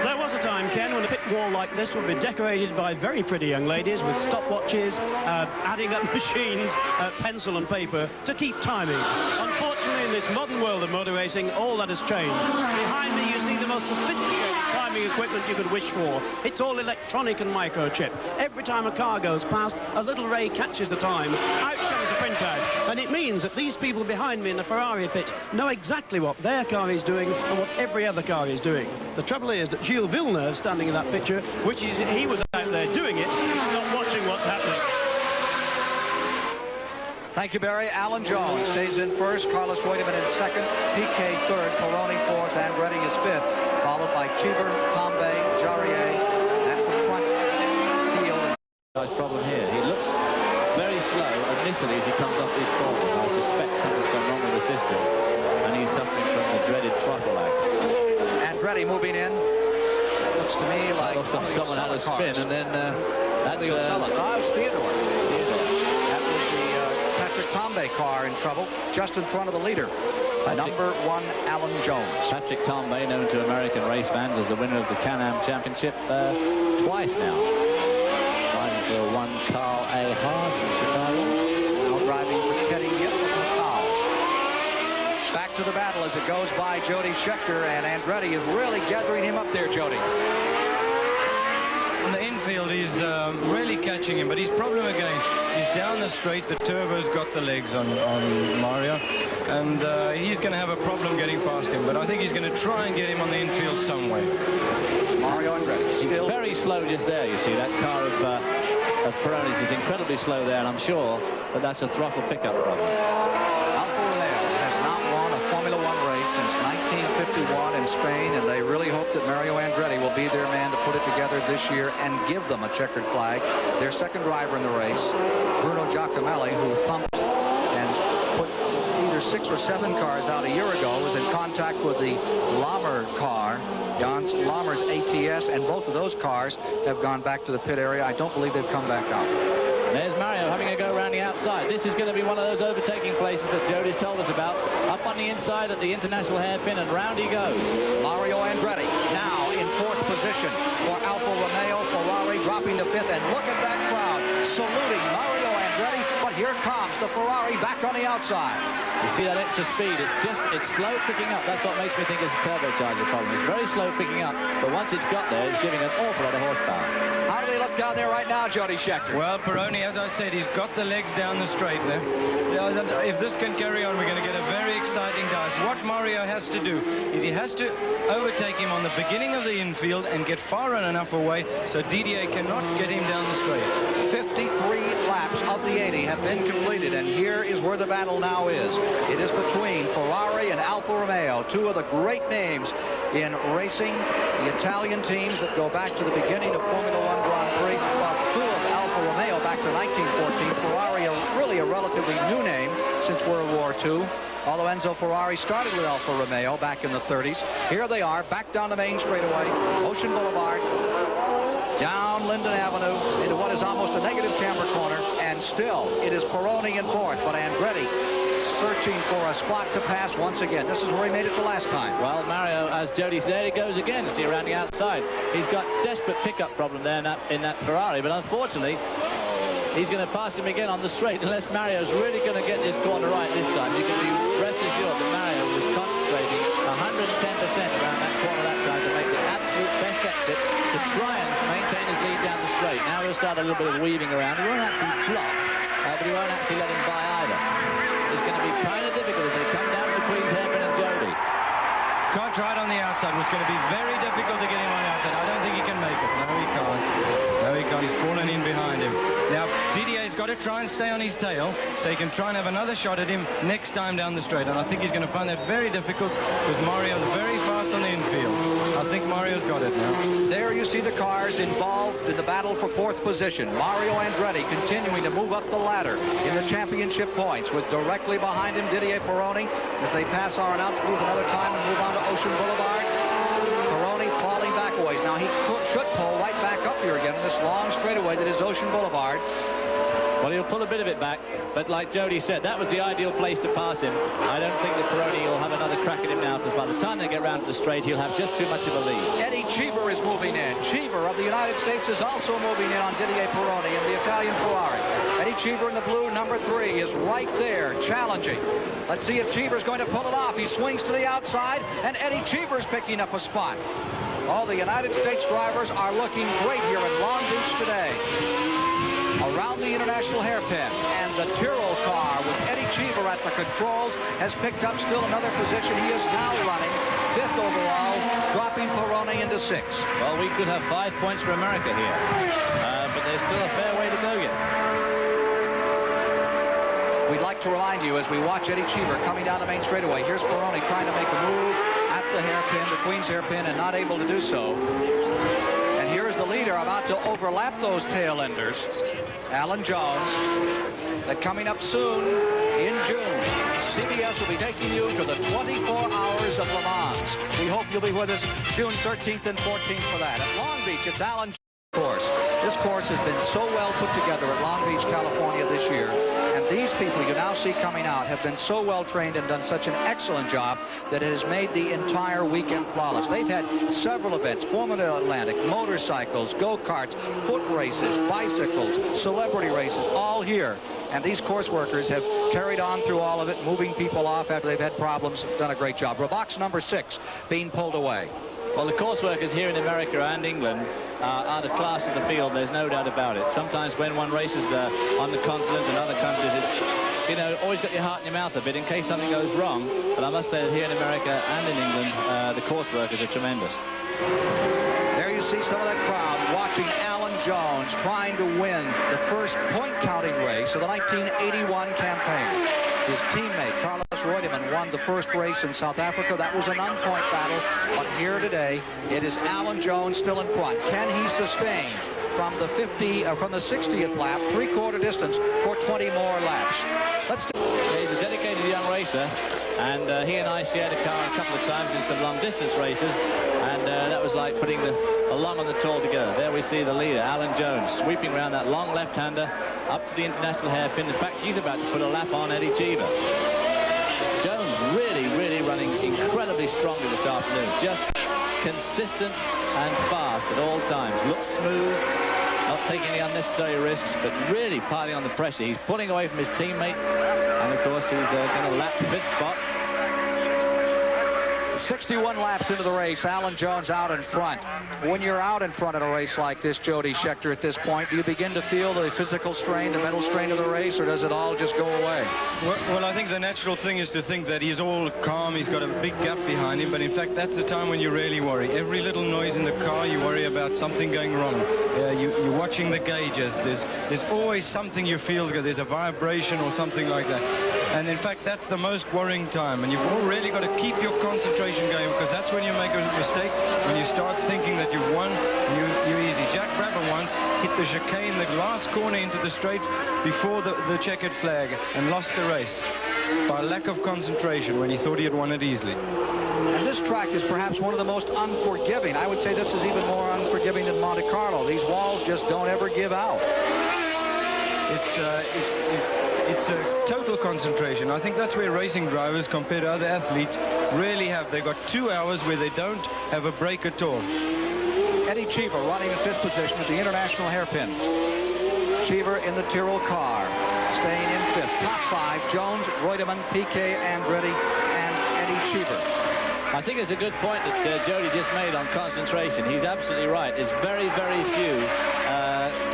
Speaker 7: There was a time, Ken, when a pit wall like this would be decorated by very pretty young ladies with stopwatches, adding up machines, pencil and paper to keep timing. Unfortunately, in this modern world of motor racing, all that has changed. Behind me, you see the most sophisticated timing equipment you could wish for. It's all electronic and microchip. Every time a car goes past, a little ray catches the time. Out comes the printout. And it means that these people behind me in the Ferrari pit know exactly what their car is doing and what every other car is doing. The trouble is that Gilles Villeneuve, standing in that picture, which is he was out there doing it, not watching what's happening.
Speaker 2: Thank you, Barry. Alan Jones stays in first, Carlos Reutemann in second, Piquet third, Pironi fourth, Andretti is fifth, followed by Cheever, Tambay, Jarier. That's the front field.
Speaker 1: Nice problem here. He looks very slow initially as he comes off these corners. I suspect something's gone wrong with the system, and he's suffering from the dreaded throttle act.
Speaker 2: Andretti moving in. That looks to me like
Speaker 1: someone had a spin, and then that's
Speaker 2: Theodore. That was the Patrick Tambay car in trouble, just in front of the leader. Number 1, Alan Jones.
Speaker 1: Patrick Tambay, known to American race fans as the winner of the Can-Am Championship twice now. Driving for one Carl A. Haas in Chicago.
Speaker 2: Now driving for Teddy Yip of Macau. Back to the battle as it goes by Jody Scheckter, and Andretti is really gathering him up there, Jody.
Speaker 4: On the infield, he's really catching him, but his problem again, he's down the straight. The turbo's got the legs on Mario, and he's going to have a problem getting past him, but I think he's going to try and get him on the infield some way.
Speaker 2: Mario Andretti still
Speaker 1: very slow just there. You see that car of Pironi's is incredibly slow there, and I'm sure that that's a throttle pickup problem.
Speaker 2: Alfa Romeo has not won a Formula One race since 1951 in Spain, and they really hope that Mario Andretti will be their man to put it together this year and give them a checkered flag. Their second driver in the race, Bruno Giacomelli, who thumped and put either 6 or 7 cars out a year ago, was in contact with the Lammer car, Jans Lammer's ATS, and both of those cars have gone back to the pit area. I don't believe they've come back out.
Speaker 1: There's Mario having a go around the outside. This is going to be one of those overtaking places that Jody's told us about. Up on the inside at the international hairpin, and round he goes.
Speaker 2: Mario Andretti now in 4th position for Alfa Romeo. Ferrari dropping to 5th, and look at that crowd saluting Mario Andretti. But here comes the Ferrari back on the outside.
Speaker 1: You see that extra speed? It's slow picking up. That's what makes me think it's a turbocharger problem. It's very slow picking up, but once it's got there, it's giving an awful lot of horsepower.
Speaker 2: How do they look down there right now, Jody Scheckter?
Speaker 4: Well, Pironi, as I said, he's got the legs down the straight there. If this can carry on, we're going to get a very exciting race. What Mario has to do is he has to overtake him on the beginning of the infield and get far enough away so Didier cannot get him down the straight.
Speaker 2: 53 laps of the 80 have been completed, and here is where the battle now is. It is between Ferrari and Alfa Romeo, two of the great names in racing, the Italian teams that go back to the beginning of Formula One Grand Prix. Well, two of Alfa Romeo back to 1914. Ferrari, really a relatively new name since World War II. Although Enzo Ferrari started with Alfa Romeo back in the 30s. Here they are, back down the main straightaway, Ocean Boulevard, down Linden Avenue into what is almost a negative camber corner, and still it is Pironi in 4th, but Andretti searching for a spot to pass once again. This is where he made it the last time.
Speaker 1: Well, Mario, as Jody said, there he goes again. See around the outside. He's got desperate pickup problem there in that Ferrari, but unfortunately, he's going to pass him again on the straight unless Mario's really going to get this corner right this time. You can be rest assured that Mario was concentrating 110% around that corner that time to make the absolute best exit to try and maintain his lead down the straight. Now he'll start a little bit of weaving around. He won't actually block, but he won't actually let him by either. It's going to be kind of difficult as they come down to the Queen's Hairpin and Jody.
Speaker 4: Can't try it on the outside. It's going to be very difficult to get him on the outside. I don't think he can make it. No, he can't. No, he can't. He's fallen in behind him. Now, Didier's got to try and stay on his tail so he can try and have another shot at him next time down the straight. And I think he's going to find that very difficult because Mario's very fast on the infield. I think Mario's got it now.
Speaker 2: There you see the cars involved in the battle for 4th position. Mario Andretti continuing to move up the ladder in the championship points, with directly behind him Didier Pironi as they pass Arenals Booth another time and move on to Ocean Boulevard. Pironi falling back a ways. Now he should pull right back up here again in this long straightaway that is Ocean Boulevard.
Speaker 1: Well, he'll pull a bit of it back, but like Jody said, that was the ideal place to pass him. I don't think that Peroni will have another crack at him now, because by the time they get round to the straight, he'll have just too much of a lead.
Speaker 2: Eddie Cheever is moving in. Cheever of the United States is also moving in on Didier Peroni in the Italian Ferrari. Eddie Cheever in the blue, number 3, is right there, challenging. Let's see if Cheever's going to pull it off. He swings to the outside, and Eddie Cheever's picking up a spot. All the United States drivers are looking great here in Long Beach today. Around the International Hairpin, and the Tyrrell car with Eddie Cheever at the controls has picked up still another position. He is now running 5th overall, dropping Peroni into 6th.
Speaker 1: Well, we could have 5 points for America here, but there's still a fair way to go yet.
Speaker 2: We'd like to remind you as we watch Eddie Cheever coming down the main straightaway. Here's Peroni trying to make a move at the hairpin, the Queen's hairpin, and not able to do so. And here's the leader about to overlap those tail enders, Alan Jones. That coming up soon in June, CBS will be taking you to the 24 Hours of Le Mans. We hope you'll be with us June 13th and 14th for that. At Long Beach, it's Alan Jones course. This course has been so well put together at Long Beach, California this year. And these people you now see coming out have been so well trained and done such an excellent job that it has made the entire weekend flawless. They've had several events, Formula Atlantic, motorcycles, go-karts, foot races, bicycles, celebrity races, all here. And these course workers have carried on through all of it, moving people off after they've had problems, done a great job. Box number 6 being pulled away.
Speaker 1: Well, the course workers here in America and England are the class of the field. There's no doubt about it. Sometimes when one races on the continent and other countries, it's, you know, always got your heart in your mouth a bit in case something goes wrong. But I must say that here in America and in England, the course workers are tremendous.
Speaker 2: There you see some of that crowd watching Alan Jones trying to win the first point-counting race of the 1981 campaign. His teammate, Carlos Reutemann, won the first race in South Africa. That was an on-point battle. But here today, it is Alan Jones still in front. Can he sustain from the 60th lap, three-quarter distance, for 20 more laps?
Speaker 1: He's a dedicated young racer, and he and I shared a car a couple of times in some long-distance races, and that was like putting the long and the tall together. There we see the leader, Alan Jones, sweeping around that long left-hander up to the international hairpin. In fact, he's about to put a lap on Eddie Cheever. Jones really running incredibly strongly this afternoon. Just consistent and fast at all times. Looks smooth, not taking any unnecessary risks, but really piling on the pressure. He's pulling away from his teammate, and of course he's going to lap the 5th spot.
Speaker 2: 61 laps into the race, Alan Jones out in front. When you're out in front in a race like this, Jody Scheckter, at this point, do you begin to feel the physical strain, the mental strain of the race, or does it all just go away?
Speaker 4: Well, I think the natural thing is to think that he's all calm, he's got a big gap behind him, but in fact that's the time when you really worry. Every little noise in the car, you worry about something going wrong. You're watching the gauges. There's always something you feel, there's a vibration or something like that. And in fact, that's the most worrying time, and you've all really got to keep your concentration going, because that's when you make a mistake, when you start thinking that you've won, you're easy. Jack Brabham once hit the chicane, the last corner into the straight before the checkered flag, and lost the race by lack of concentration when he thought he had won it easily.
Speaker 2: And this track is perhaps one of the most unforgiving. I would say this is even more unforgiving than Monte Carlo. These walls just don't ever give out.
Speaker 4: It's a total concentration. I think that's where racing drivers, compared to other athletes, really have. They've got 2 hours where they don't have a break at all.
Speaker 2: Eddie Cheever running in 5th position at the international hairpin. Cheever in the Tyrrell car, staying in 5th. Top 5, Jones, Reutemann, Piquet, Andretti, and Eddie Cheever.
Speaker 1: I think it's a good point that Jody just made on concentration. He's absolutely right. There's very few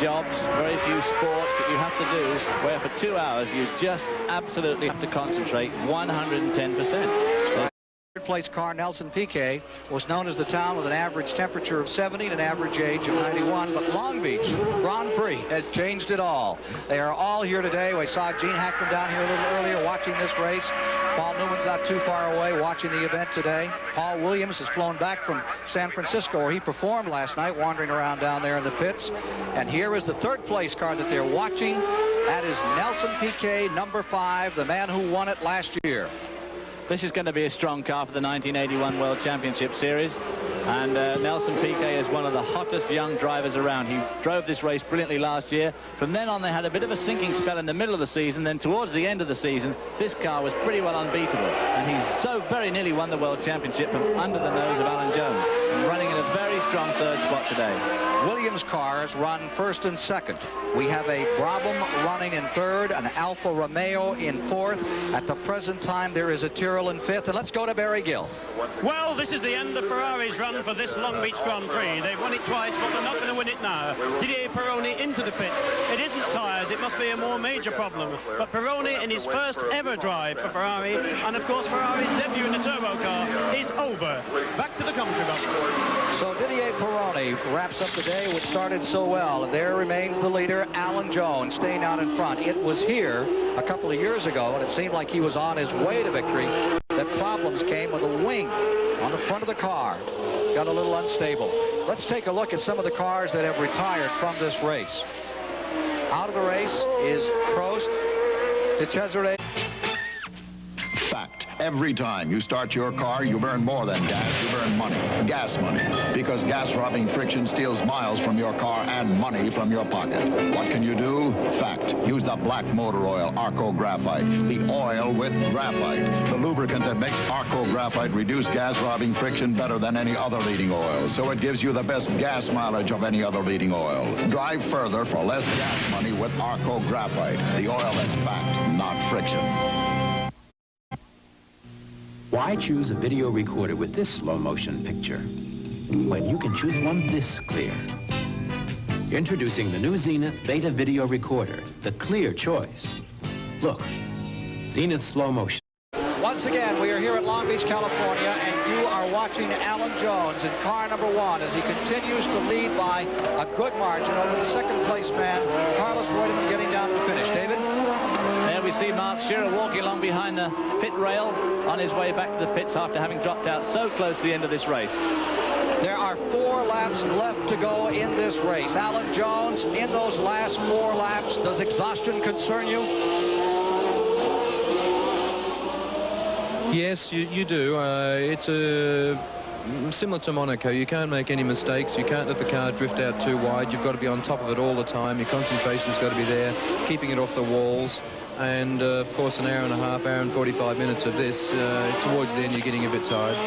Speaker 1: jobs, very few sports that you have to do where for 2 hours you just absolutely have to concentrate 110%.
Speaker 2: Third place car, Nelson Piquet, was known as the town with an average temperature of 70 and an average age of 91, but Long Beach Grand Prix has changed it all. They are all here today. We saw Gene Hackman down here a little earlier watching this race. Paul Newman's not too far away watching the event today. Paul Williams has flown back from San Francisco, where he performed last night, wandering around down there in the pits. And here is the third place car that they're watching. That is Nelson Piquet, number 5, the man who won it last year.
Speaker 1: This is going to be a strong car for the 1981 World Championship Series. And Nelson Piquet is one of the hottest young drivers around. He drove this race brilliantly last year. From then on, they had a bit of a sinking spell in the middle of the season. Then towards the end of the season, this car was pretty well unbeatable. And he's so very nearly won the World Championship from under the nose of Alan Jones, running in a very strong third spot today.
Speaker 2: Williams cars run first and second. We have a Brabham running in third, an Alfa Romeo in fourth. At the present time, there is a Tyrrell in fifth. And let's go to Barry Gill.
Speaker 7: Well, this is the end of Ferrari's run for this Long Beach Grand Prix. They've won it twice, but they're not going to win it now. Didier Pironi into the pits. It isn't tyres. It must be a more major problem. But Pironi, in his first ever drive for Ferrari, and of course Ferrari's debut in the turbo car, is over. Back to the commentary box.
Speaker 2: So Didier Pironi wraps up the day, which started so well. And there remains the leader, Alan Jones, staying out in front. It was here a couple of years ago, and it seemed like he was on his way to victory, that problems came with the wing on the front of the car. Got a little unstable. Let's take a look at some of the cars that have retired from this race. Out of the race is Prost, De Cesare.
Speaker 10: Fact. Every time you start your car, you burn more than gas. You burn money. Gas money. Because gas-robbing friction steals miles from your car and money from your pocket. What can you do? Fact. Use the black motor oil, Arco Graphite. The oil with graphite. The lubricant that makes Arco Graphite reduce gas-robbing friction better than any other leading oil. So it gives you the best gas mileage of any other leading oil. Drive further for less gas money with Arco Graphite. The oil that's fact, not friction.
Speaker 11: Why choose a video recorder with this slow motion picture when you can choose one this clear? Introducing the new Zenith Beta Video Recorder, the clear choice. Look, Zenith slow motion.
Speaker 2: Once again, we are here at Long Beach, California, and you are watching Alan Jones in car number 1 as he continues to lead by a good margin over the second place man, Carlos Reutemann, getting down to the finish. David?
Speaker 1: There we see Mark Shearer walking along behind the pit rail on his way back to the pits after having dropped out so close to the end of this race.
Speaker 2: There are 4 laps left to go in this race. Alan Jones, in those last 4 laps, does exhaustion concern you?
Speaker 8: Yes, you do. It's similar to Monaco. You can't make any mistakes. You can't let the car drift out too wide. You've got to be on top of it all the time. Your concentration's got to be there, keeping it off the walls. And, of course, an hour and a half, hour and 45 minutes of this, towards the end, you're getting a bit tired.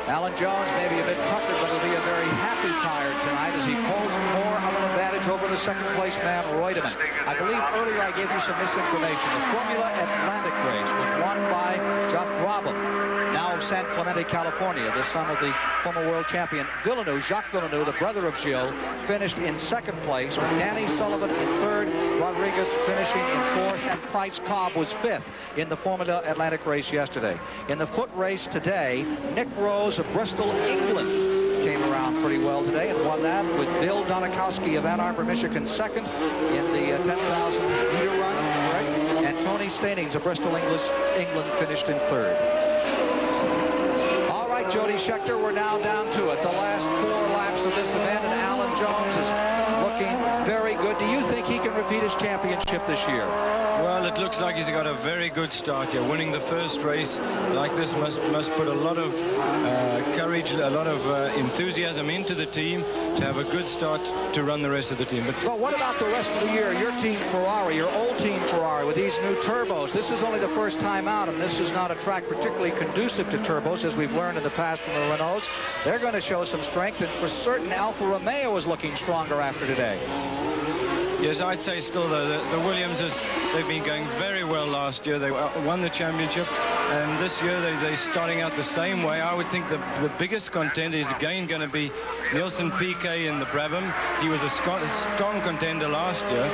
Speaker 2: Alan Jones may be a bit tuckered, but he'll be a very happy tired tonight as he pulls more of an advantage over the second place man, Reutemann. I believe earlier I gave you some misinformation. The Formula Atlantic race was won by Geoff Brabham, now of San Clemente, California, the son of the former world champion Villeneuve. Jacques Villeneuve, the brother of Gilles, finished in second place, with Danny Sullivan in third, Rodriguez finishing in fourth, and Price Cobb was fifth in the Formula Atlantic race yesterday. In the foot race today, Nick Rose of Bristol, England, came around pretty well today and won that, with Bill Donikowski of Ann Arbor, Michigan, second in the 10,000-meter run, right? And Tony Stanings of Bristol, England, finished in third. All right, Jody Scheckter, we're now down to it. The last 4 laps of this event, and Alan Jones is looking very good. Do you think he can repeat his championship this year?
Speaker 4: Well, it looks like he's got a very good start here. Winning the first race like this must put a lot of courage, a lot of enthusiasm into the team to have a good start to run the rest of the team.
Speaker 2: But what about the rest of the year? Your team Ferrari, your old team Ferrari, with these new turbos. This is only the first time out, and this is not a track particularly conducive to turbos, as we've learned in the past from the Renaults. They're going to show some strength, and for certain, Alfa Romeo is looking stronger after today.
Speaker 4: Yes, I'd say still the Williams, they've been going very well last year. They won the championship, and this year they're starting out the same way. I would think the biggest contender is again going to be Nelson Piquet in the Brabham. He was a strong contender last year,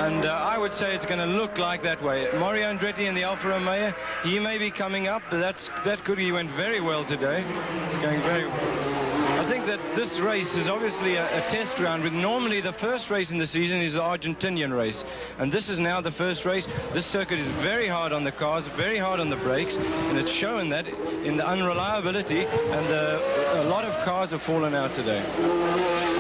Speaker 4: and I would say it's going to look like that way. Mario Andretti in the Alfa Romeo, he may be coming up, but that could. He went very well today. It's going very well. I think that this race is obviously a test round. With normally the first race in the season is the Argentinian race, and this is now the first race. This circuit is very hard on the cars, very hard on the brakes, and it's shown that in the unreliability, and a lot of cars have fallen out today.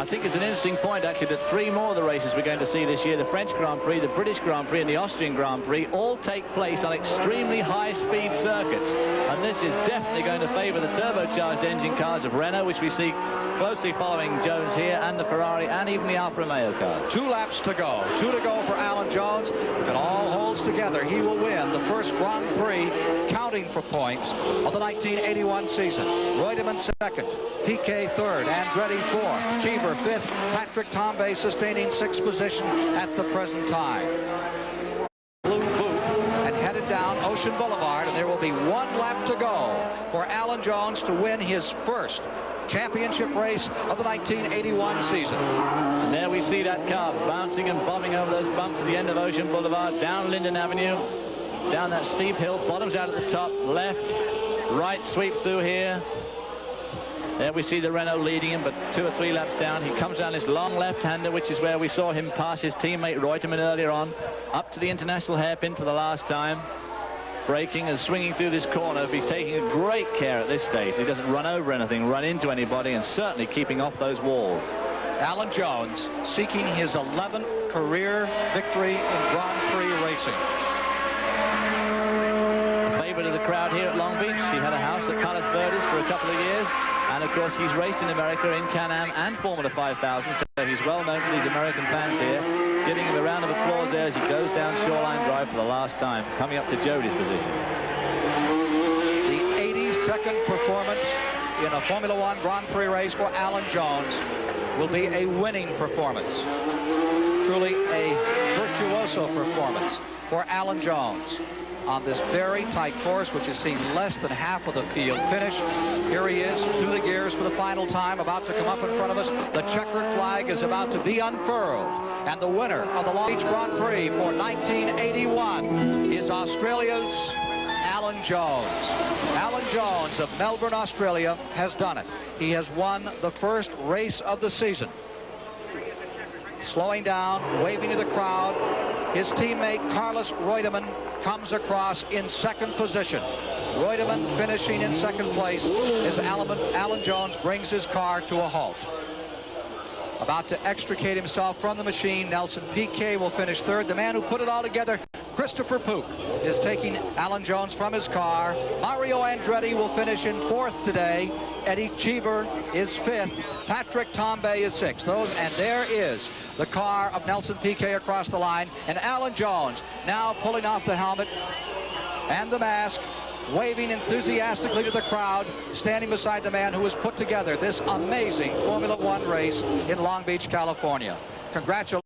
Speaker 1: I think it's an interesting point, actually, that 3 more of the races we're going to see this year, the French Grand Prix, the British Grand Prix, and the Austrian Grand Prix, all take place on extremely high-speed circuits. And this is definitely going to favor the turbocharged engine cars of Renault, which we see closely following Jones here, and the Ferrari, and even the Alfa Romeo cars.
Speaker 2: 2 laps to go. 2 to go for Alan Jones. If it all holds together, he will win the first Grand Prix, counting for points, of the 1981 season. Reutemann second, Piquet third, Andretti fourth, Cheever fifth, Patrick Tambay sustaining 6th position at the present time. Blue boot and headed down Ocean Boulevard, and there will be 1 lap to go for Alan Jones to win his first championship race of the 1981 season.
Speaker 1: And there we see that car bouncing and bombing over those bumps at the end of Ocean Boulevard, down Linden Avenue, down that steep hill, bottoms out at the top, left, right sweep through here. There we see the Renault leading him, but 2 or 3 laps down. He comes down this long left-hander, which is where we saw him pass his teammate Reutemann earlier on, up to the international hairpin for the last time. Braking and swinging through this corner, be taking great care at this stage. He doesn't run over anything, run into anybody, and certainly keeping off those walls.
Speaker 2: Alan Jones seeking his 11th career victory in Grand Prix racing.
Speaker 1: Favorite of the crowd here at Long Beach. He had a house at Palos Verdes for a couple of years. And, of course, he's raced in America in Can-Am and Formula 5000, so he's well known to these American fans here, giving him a round of applause there as he goes down Shoreline Drive for the last time, coming up to Jody's position.
Speaker 2: The 82nd performance in a Formula 1 Grand Prix race for Alan Jones will be a winning performance. Truly a virtuoso performance for Alan Jones on this very tight course, which has seen less than half of the field finish. Here he is through the gears for the final time, about to come up in front of us. The checkered flag is about to be unfurled, and the winner of the Long Beach Grand Prix for 1981 is Australia's Alan Jones. Alan Jones of Melbourne, Australia, has done it. He has won the first race of the season. Slowing down, waving to the crowd. His teammate Carlos Reutemann comes across in 2nd position. Reutemann finishing in 2nd place as Alan Jones brings his car to a halt. About to extricate himself from the machine, Nelson Piquet will finish 3rd. The man who put it all together, Christopher Pook, is taking Alan Jones from his car. Mario Andretti will finish in 4th today. Eddie Cheever is 5th. Patrick Tambay is 6th. And there is the car of Nelson Piquet across the line. And Alan Jones now pulling off the helmet and the mask, waving enthusiastically to the crowd, standing beside the man who has put together this amazing Formula 1 race in Long Beach, California. Congratulations.